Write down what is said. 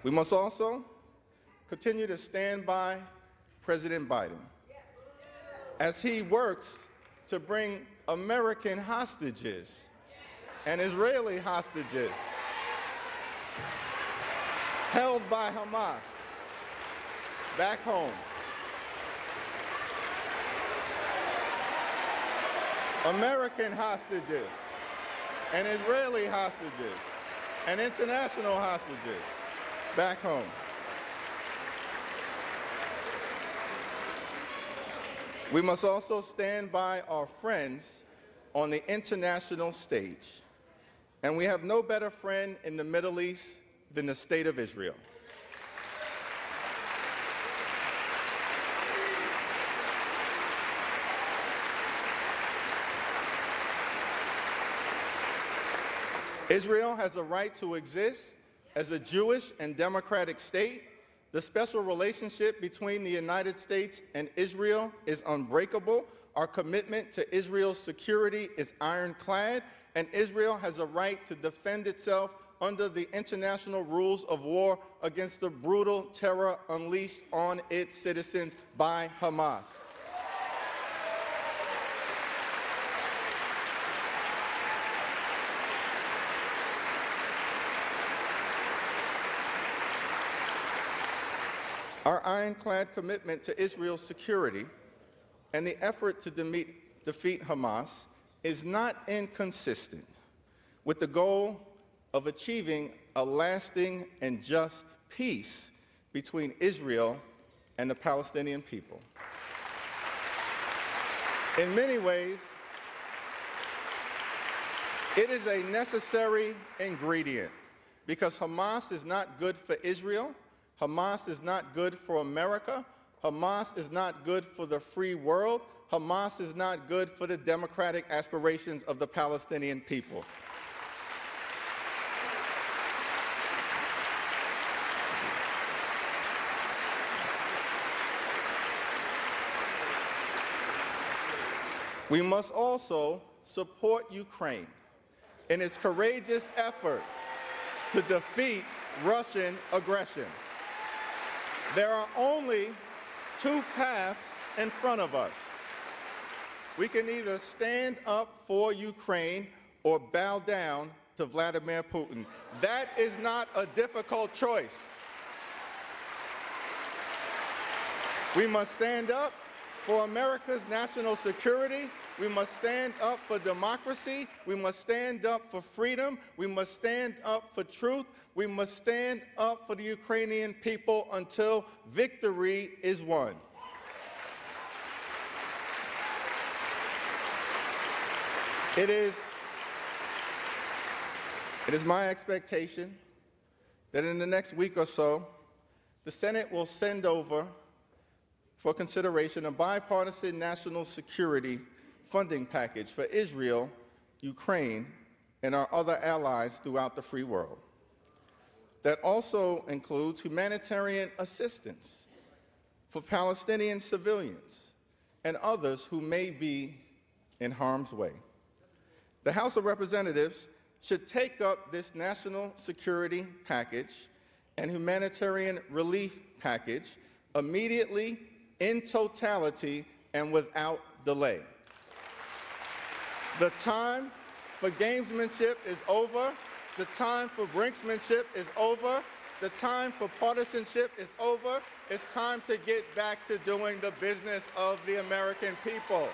We must also continue to stand by President Biden as he works to bring American hostages and Israeli hostages held by Hamas back home. American hostages and Israeli hostages and international hostages back home. We must also stand by our friends on the international stage. And we have no better friend in the Middle East than the State of Israel. Israel has a right to exist as a Jewish and democratic state. The special relationship between the United States and Israel is unbreakable. Our commitment to Israel's security is ironclad, and Israel has a right to defend itself under the international rules of war against the brutal terror unleashed on its citizens by Hamas. Our ironclad commitment to Israel's security and the effort to defeat Hamas is not inconsistent with the goal of achieving a lasting and just peace between Israel and the Palestinian people. In many ways, it is a necessary ingredient because Hamas is not good for Israel. Hamas is not good for America. Hamas is not good for the free world. Hamas is not good for the democratic aspirations of the Palestinian people. We must also support Ukraine in its courageous effort to defeat Russian aggression. There are only two paths in front of us. We can either stand up for Ukraine or bow down to Vladimir Putin. That is not a difficult choice. We must stand up for America's national security. We must stand up for democracy. We must stand up for freedom. We must stand up for truth. We must stand up for the Ukrainian people until victory is won. It is my expectation that in the next week or so, the Senate will send over for consideration a bipartisan national security funding package for Israel, Ukraine, and our other allies throughout the free world. That also includes humanitarian assistance for Palestinian civilians and others who may be in harm's way. The House of Representatives should take up this national security package and humanitarian relief package immediately, in totality, and without delay. The time for gamesmanship is over. The time for brinksmanship is over. The time for partisanship is over. It's time to get back to doing the business of the American people.